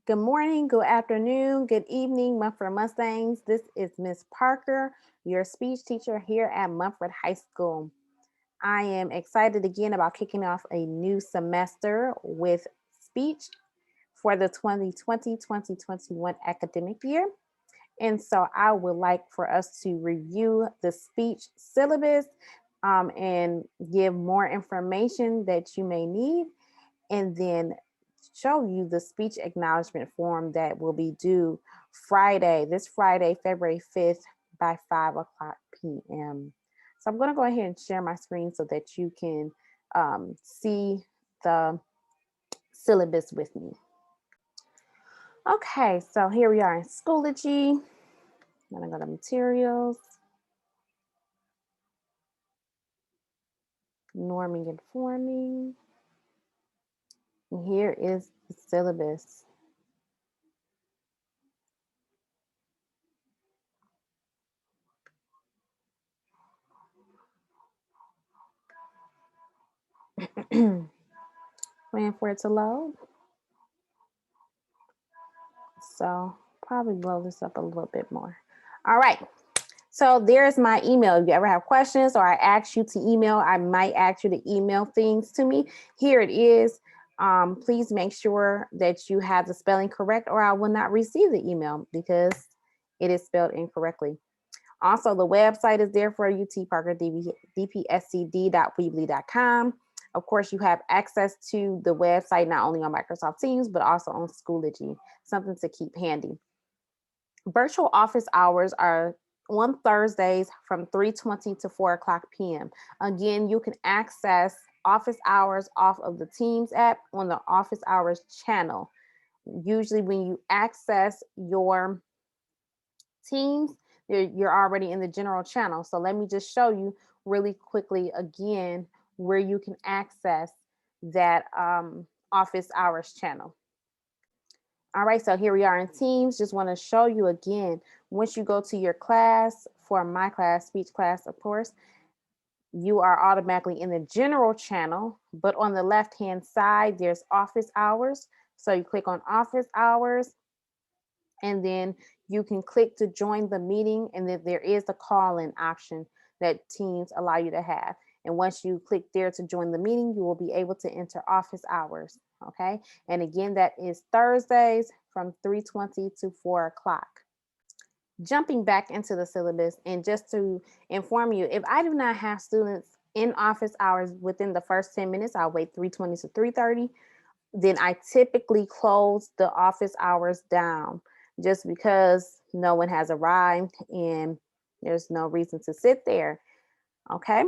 Good morning, good afternoon, good evening, Mumford Mustangs. This is Miss Parker, your speech teacher here at Mumford High School. I am excited again about kicking off a new semester with speech for the 2020-2021 academic year. And so I would like for us to review the speech syllabus and give more information that you may need, and then show you the speech acknowledgement form that will be due this Friday, February 5th by 5 o'clock p.m. So I'm going to go ahead and share my screen so that you can see the syllabus with me. Okay, so here we are in Schoology. I'm going to go to materials, norming and forming. And here is the syllabus. Waiting for it to load. So probably blow this up a little bit more. All right. So there's my email. If you ever have questions or I ask you to email, I might ask you to email things to me. Here it is. Please make sure that you have the spelling correct or I will not receive the email because it is spelled incorrectly. Also, the website is there for you, tparkerdpscd.weebly.com. Of course, you have access to the website not only on Microsoft Teams, but also on Schoology, something to keep handy. Virtual office hours are on Thursdays from 3:20 to 4 o'clock p.m. Again, you can access office hours off of the Teams app on the office hours channel. Usually when you access your Teams, you're already in the general channel. So let me just show you really quickly again where you can access that office hours channel. All right, so here we are in Teams. Just want to show you again, once you go to your class, for my class, speech class, of course, you are automatically in the general channel, but on the left-hand side, there's office hours. So you click on office hours, and then you can click to join the meeting, and then there is the call-in option that Teams allow you to have. And once you click there to join the meeting, you will be able to enter office hours, okay? And again, that is Thursdays from 3:20 to 4 o'clock. Jumping back into the syllabus, and just to inform you, if I do not have students in office hours within the first 10 minutes, I'll wait 3:20 to 3:30. Then I typically close the office hours down just because no one has arrived and there's no reason to sit there. Okay.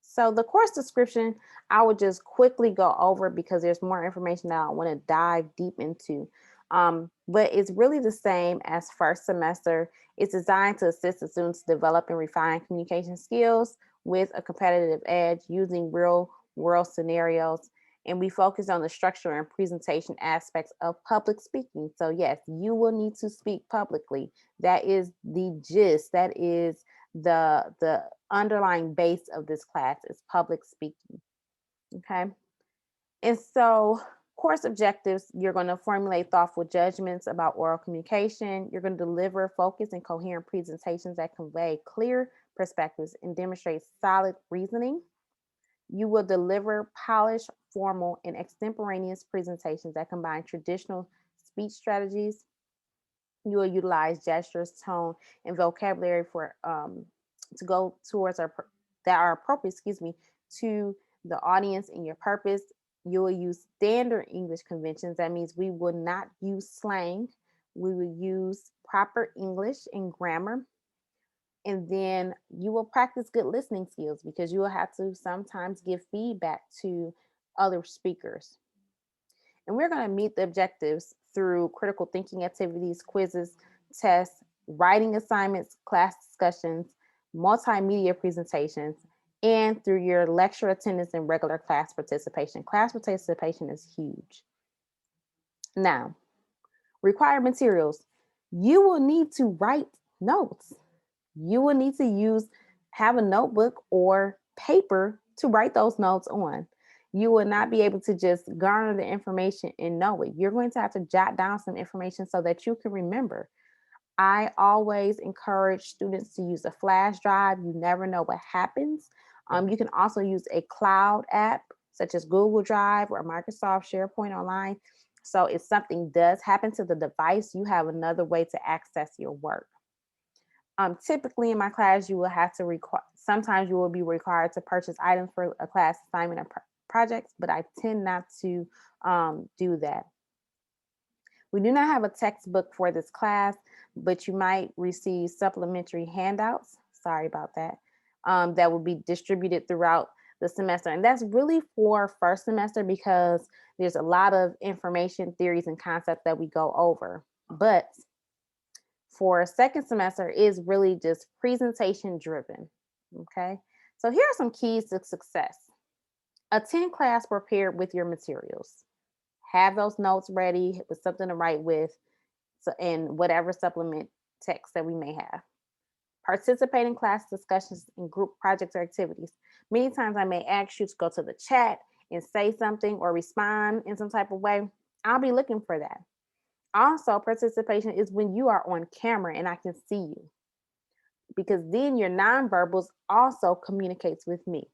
So the course description, I would just quickly go over because there's more information that I want to dive deep into. But it's really the same as first semester. It's designed to assist the students develop and refine communication skills with a competitive edge using real world scenarios. And we focus on the structure and presentation aspects of public speaking. So yes, you will need to speak publicly. That is the gist. That is the underlying base of this class is public speaking. Okay. And so course objectives, you're going to formulate thoughtful judgments about oral communication. You're going to deliver focused and coherent presentations that convey clear perspectives and demonstrate solid reasoning. You will deliver polished, formal, and extemporaneous presentations that combine traditional speech strategies. You will utilize gestures, tone, and vocabulary for to go towards that are appropriate, to the audience and your purpose. You will use standard English conventions. That means we will not use slang. We will use proper English and grammar. And then you will practice good listening skills because you will have to sometimes give feedback to other speakers. And we're going to meet the objectives through critical thinking activities, quizzes, tests, writing assignments, class discussions, multimedia presentations, and through your lecture attendance and regular class participation. Class participation is huge. Now, required materials. You will need to write notes. You will need to have a notebook or paper to write those notes on. You will not be able to just garner the information and know it. You're going to have to jot down some information so that you can remember. I always encourage students to use a flash drive. You never know what happens. You can also use a cloud app such as Google Drive or Microsoft SharePoint Online. So if something does happen to the device, you have another way to access your work. Typically in my class, you will have to require, sometimes you will be required to purchase items for a class assignment or projects, but I tend not to do that. We do not have a textbook for this class, but you might receive supplementary handouts. Sorry about that. That will be distributed throughout the semester. And that's really for first semester because there's a lot of information, theories, and concepts that we go over. But for second semester is really just presentation driven. Okay. So here are some keys to success. Attend class prepared with your materials. Have those notes ready with something to write with, so, and whatever supplement text that we may have. Participate in class discussions and group projects or activities. Many times I may ask you to go to the chat and say something or respond in some type of way. I'll be looking for that. Also, participation is when you are on camera and I can see you, because then your nonverbals also communicates with me.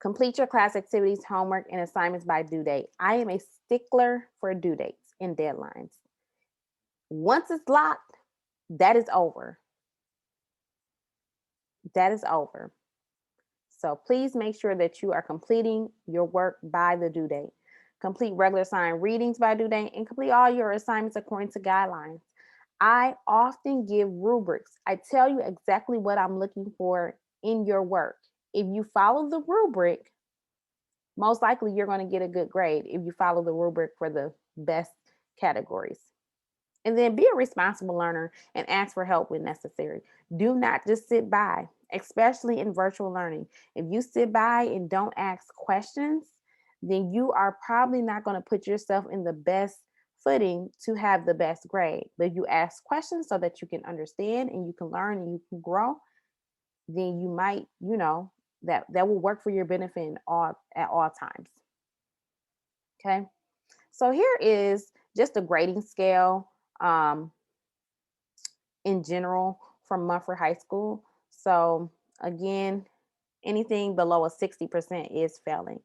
Complete your class activities, homework, and assignments by due date. I am a stickler for due dates and deadlines. Once it's locked, that is over. That is over. So please make sure that you are completing your work by the due date. Complete regular assigned readings by due date and complete all your assignments according to guidelines. I often give rubrics. I tell you exactly what I'm looking for in your work. If you follow the rubric, most likely you're going to get a good grade if you follow the rubric for the best categories. And then be a responsible learner and ask for help when necessary. Do not just sit by, especially in virtual learning. If you sit by and don't ask questions, then you are probably not going to put yourself in the best footing to have the best grade. But if you ask questions so that you can understand and you can learn and you can grow, then you might, that will work for your benefit at all times. Okay. So here is just a grading scale in general from Mumford High School. So again, anything below a 60% is failing.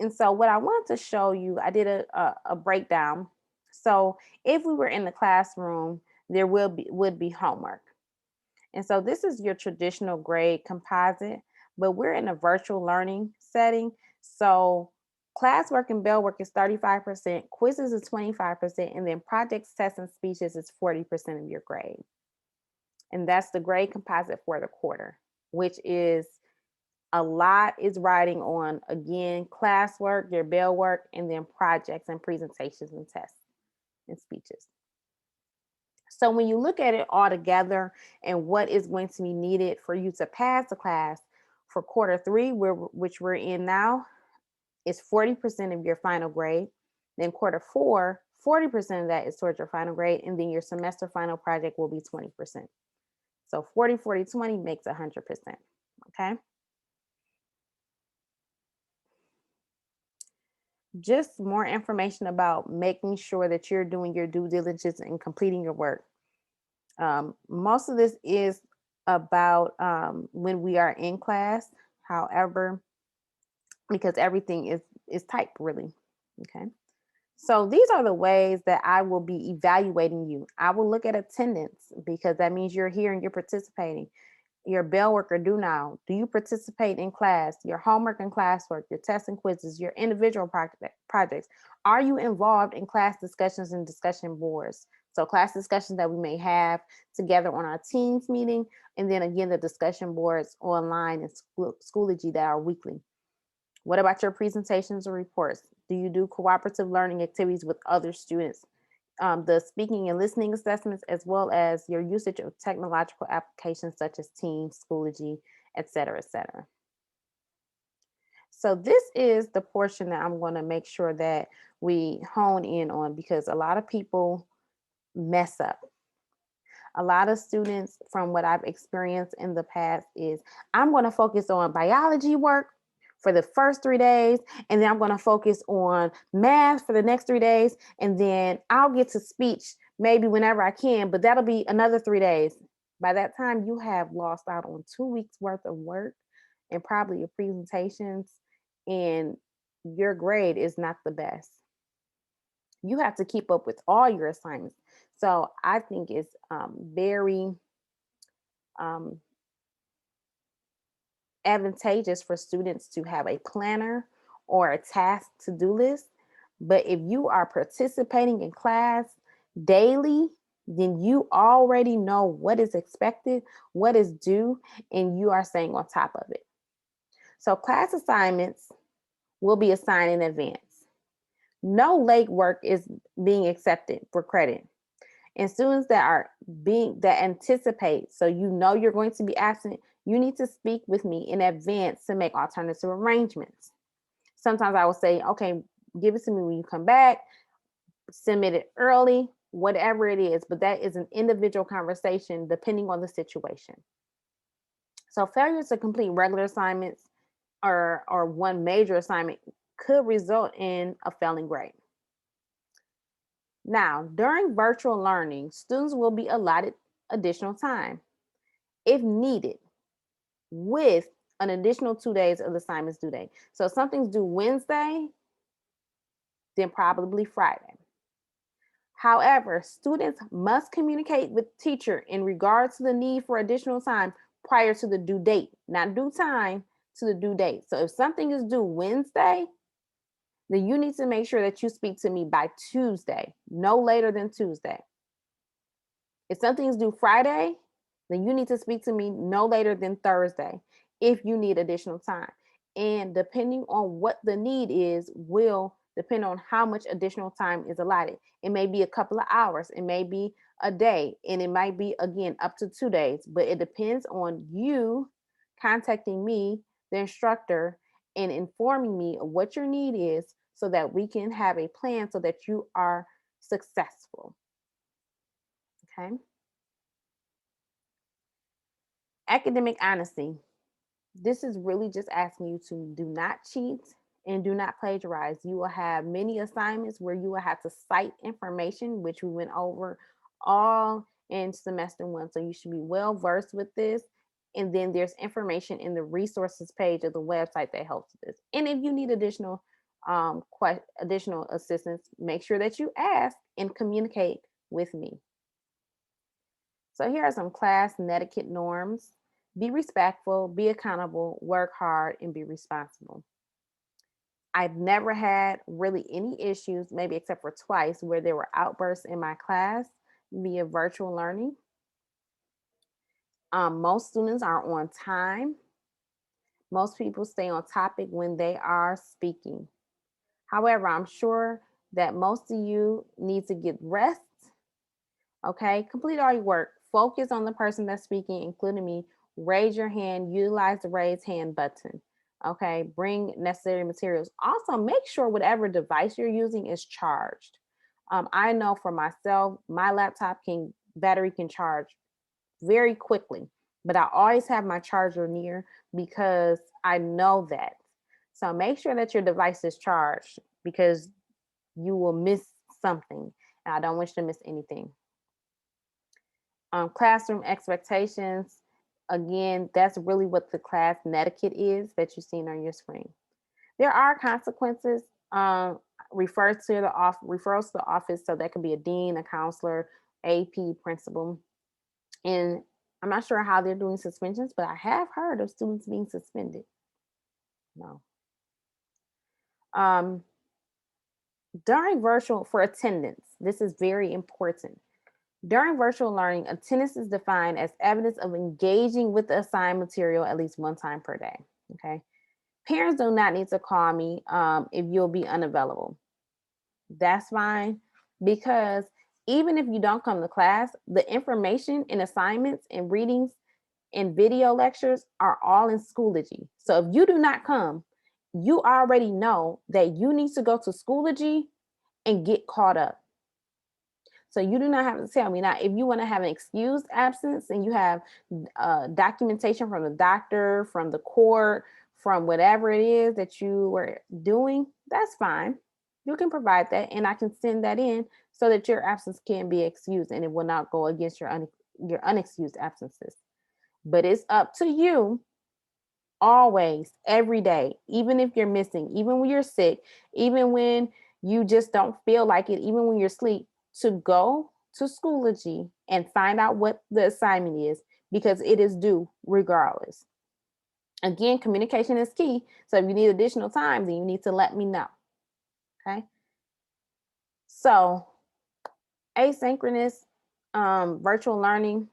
And so what I wanted to show you, I did a breakdown. So if we were in the classroom, there would be homework. And so this is your traditional grade composite, but we're in a virtual learning setting. So classwork and bell work is 35%, quizzes is 25%, and then projects, tests, and speeches is 40% of your grade. And that's the grade composite for the quarter, which is a lot is riding on, again, classwork, your bell work, and then projects and presentations and tests and speeches. So when you look at it all together and what is going to be needed for you to pass the class for quarter three, which we're in now, is 40% of your final grade. Then quarter four, 40% of that is towards your final grade. And then your semester final project will be 20%. So 40, 40, 20 makes 100%. Okay. Just more information about making sure that you're doing your due diligence and completing your work. Most of this is about when we are in class. However, because everything is typed really. Okay. So these are the ways that I will be evaluating you. I will look at attendance because that means you're here and you're participating. Your bell work or do now. Do you participate in class? Your homework and classwork, your tests and quizzes, your individual projects. Are you involved in class discussions and discussion boards? So class discussions that we may have together on our teams meeting, and then again, the discussion boards online and Schoology that are weekly. What about your presentations or reports? Do you do cooperative learning activities with other students? The speaking and listening assessments, as well as your usage of technological applications such as Teams, Schoology, et cetera, et cetera. So this is the portion that I'm going to make sure that we hone in on, because a lot of people mess up. A lot of students, from what I've experienced in the past, is I'm going to focus on biology work for the first 3 days, and then I'm going to focus on math for the next 3 days, and then I'll get to speech maybe whenever I can, but that'll be another 3 days. By that time, you have lost out on 2 weeks worth of work and probably your presentations, and your grade is not the best. You have to keep up with all your assignments. So I think it's very um, advantageous for students to have a planner or a task to-do list. But if you are participating in class daily, then you already know what is expected, what is due, and you are staying on top of it. So class assignments will be assigned in advance. No late work is being accepted for credit. And students that anticipate, so you know you're going to be absent, you need to speak with me in advance to make alternative arrangements. Sometimes I will say, okay, give it to me when you come back, submit it early, whatever it is, but that is an individual conversation depending on the situation. So failure to complete regular assignments or one major assignment could result in a failing grade. Now, during virtual learning, students will be allotted additional time if needed, with an additional 2 days of the assignment's due date. So if something's due Wednesday, then probably Friday. However, students must communicate with teacher in regards to the need for additional time prior to the due date, not due time to the due date. So if something is due Wednesday, then you need to make sure that you speak to me by Tuesday, no later than Tuesday. If something is due Friday, then you need to speak to me no later than Thursday if you need additional time. And depending on what the need is, will depend on how much additional time is allotted. It may be a couple of hours, it may be a day, and it might be, again, up to 2 days, but it depends on you contacting me, the instructor, and informing me of what your need is so that we can have a plan so that you are successful. Okay. Academic honesty. This is really just asking you to do not cheat and do not plagiarize. You will have many assignments where you will have to cite information, which we went over all in semester one. So you should be well versed with this. And then there's information in the resources page of the website that helps with this. And if you need additional additional assistance, make sure that you ask and communicate with me. So here are some class etiquette norms. Be respectful, be accountable, work hard, and be responsible. I've never had really any issues, maybe except for twice, where there were outbursts in my class via virtual learning. Most students are on time. Most people stay on topic when they are speaking. However, I'm sure that most of you need to get rest. Okay, complete all your work. Focus on the person that's speaking, including me. Raise your hand, utilize the raise hand button. Okay, bring necessary materials. Also, make sure whatever device you're using is charged. I know for myself, my laptop battery can charge very quickly, but I always have my charger near because I know that. So make sure that your device is charged because you will miss something, and I don't want you to miss anything. Classroom expectations. Again, that's really what the class etiquette is that you've seen on your screen. There are consequences. Referrals to the office, so that could be a dean, a counselor, AP, principal. And I'm not sure how they're doing suspensions, but I have heard of students being suspended. No. During virtual, for attendance, this is very important. During virtual learning, attendance is defined as evidence of engaging with the assigned material at least one time per day. Okay. Parents do not need to call me if you'll be unavailable. That's fine, because even if you don't come to class, the information and assignments and readings and video lectures are all in Schoology. So if you do not come, you already know that you need to go to Schoology and get caught up. So you do not have to tell me. Now, if you want to have an excused absence and you have documentation from the doctor, from the court, from whatever it is that you were doing, that's fine. You can provide that, and I can send that in so that your absence can be excused and it will not go against your unexcused absences. But it's up to you always, every day, even if you're missing, even when you're sick, even when you just don't feel like it, even when you're asleep, to go to Schoology and find out what the assignment is, because it is due regardless. Again, communication is key. So if you need additional time, then you need to let me know. Okay. So asynchronous virtual learning,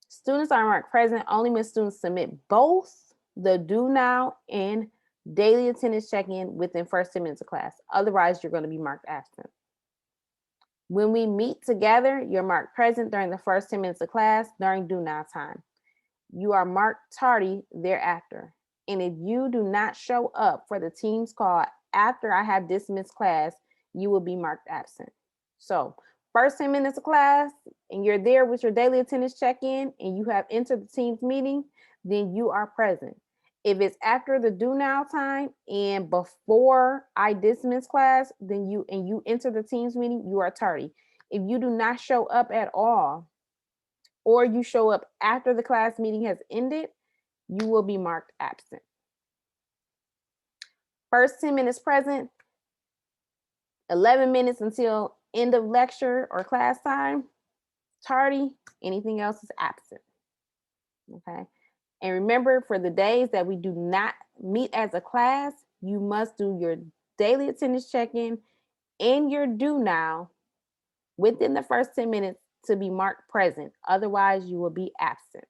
students are marked present only when students submit both the due now and daily attendance check-in within first 10 minutes of class. Otherwise, you're going to be marked absent. When we meet together, you're marked present during the first 10 minutes of class during due now time. You are marked tardy thereafter. And if you do not show up for the team's call after I have dismissed class, you will be marked absent. So, first 10 minutes of class, and you're there with your daily attendance check-in, and you have entered the team's meeting, then you are present. If it's after the due now time and before I dismiss class, then you enter the team's meeting, you are tardy. If you do not show up at all, or you show up after the class meeting has ended, you will be marked absent. First 10 minutes present, 11 minutes until end of lecture or class time, tardy, anything else is absent. Okay. And remember, for the days that we do not meet as a class, you must do your daily attendance check-in and your due now within the first 10 minutes to be marked present. Otherwise, you will be absent.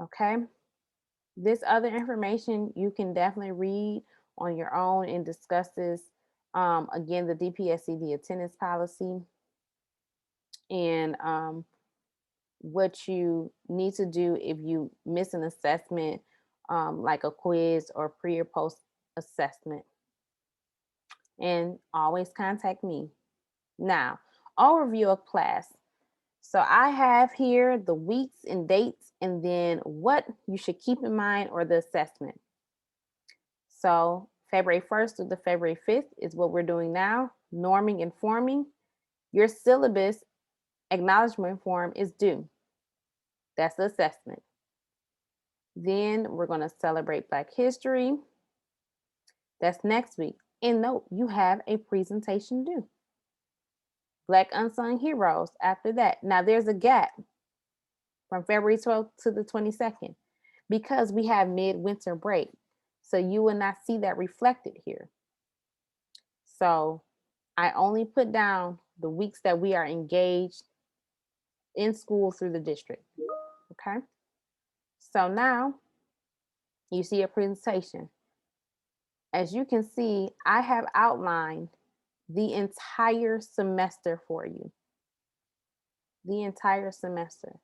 Okay. This other information you can definitely read on your own and discuss this. Again, the DPSCD attendance policy and what you need to do if you miss an assessment, like a quiz or pre or post assessment. And always contact me. Now, overview of class. So I have here the weeks and dates, and then what you should keep in mind or the assessment. So February 1st through the February 5th is what we're doing now, norming and forming. Your syllabus acknowledgement form is due. That's the assessment. Then we're going to celebrate Black History. That's next week. And note, you have a presentation due. Black Unsung Heroes after that. Now there's a gap from February 12th to the 22nd because we have midwinter break. So you will not see that reflected here. So I only put down the weeks that we are engaged in school through the district. Okay. So now you see a presentation. As you can see, I have outlined the entire semester for you. The entire semester.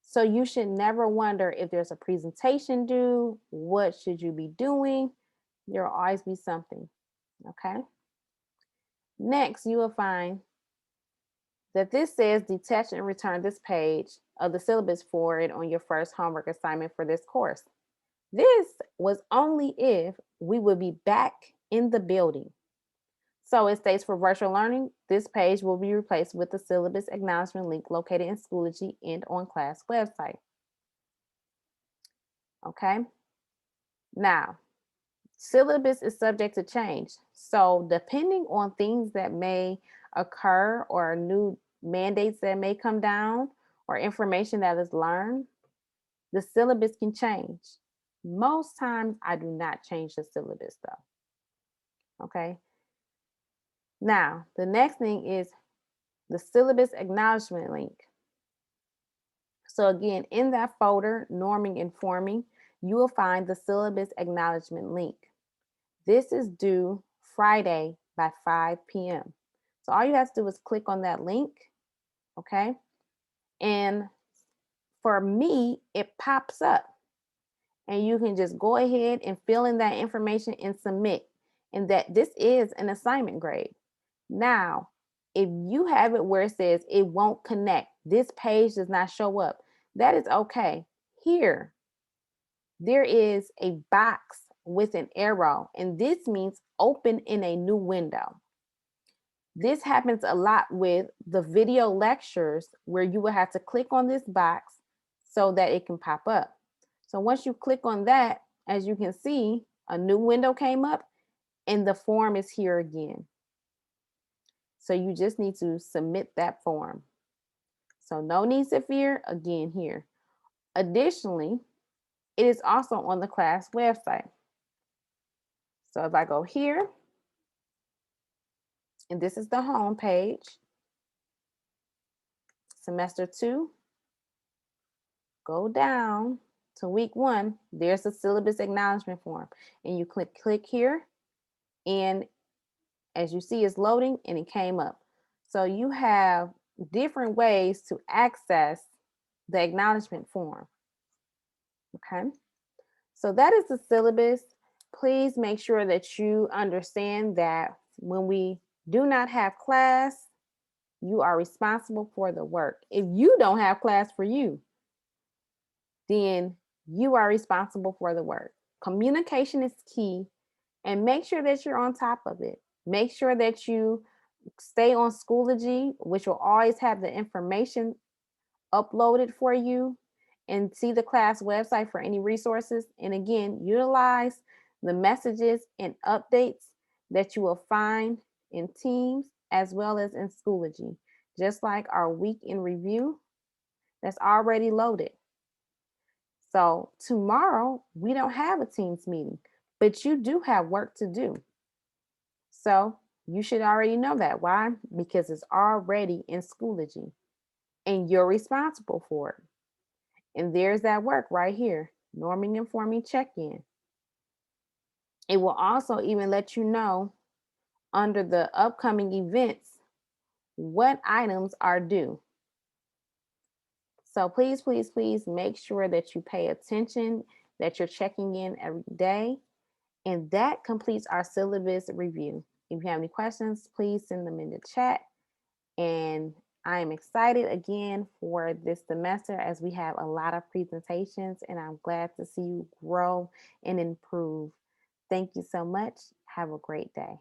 So you should never wonder if there's a presentation due, what should you be doing? There will always be something, okay? Next, you will find that this says detach and return this page of the syllabus for it on your first homework assignment for this course. This was only if we would be back in the building. So it states for virtual learning, this page will be replaced with the syllabus acknowledgement link located in Schoology and on class website. Okay. Now, syllabus is subject to change. So depending on things that may occur or new mandates that may come down or information that is learned, the syllabus can change. Most times I do not change the syllabus though. Okay. Now, the next thing is the syllabus acknowledgement link. So again, in that folder, norming and forming, you will find the syllabus acknowledgement link. This is due Friday by 5 p.m. So all you have to do is click on that link, okay? And for me, it pops up. And you can just go ahead and fill in that information and submit. And that this is an assignment grade. Now, if you have it where it says it won't connect, this page does not show up, that is okay. Here, there is a box with an arrow, and this means open in a new window. This happens a lot with the video lectures where you will have to click on this box so that it can pop up. So once you click on that, as you can see, a new window came up and the form is here again. So you just need to submit that form. So no need to fear, again here. Additionally, it is also on the class website. So if I go here, and this is the home page, semester 2, go down to week 1, there's a syllabus acknowledgement form. And you click here, and as you see, it's loading and it came up. So you have different ways to access the acknowledgement form. Okay, so that is the syllabus. Please make sure that you understand that when we do not have class, you are responsible for the work. If you don't have class for you, then you are responsible for the work. Communication is key, and make sure that you're on top of it. Make sure that you stay on Schoology, which will always have the information uploaded for you, and see the class website for any resources. And again, utilize the messages and updates that you will find in Teams as well as in Schoology, just like our week in review that's already loaded. So tomorrow, we don't have a Teams meeting, but you do have work to do. So you should already know that. Why? Because it's already in Schoology and you're responsible for it. And there's that work right here, norming and forming check-in. It will also even let you know under the upcoming events what items are due. So please, please, please make sure that you pay attention, that you're checking in every day. And that completes our syllabus review. If you have any questions, please send them in the chat. And I am excited again for this semester as we have a lot of presentations, and I'm glad to see you grow and improve. Thank you so much. Have a great day.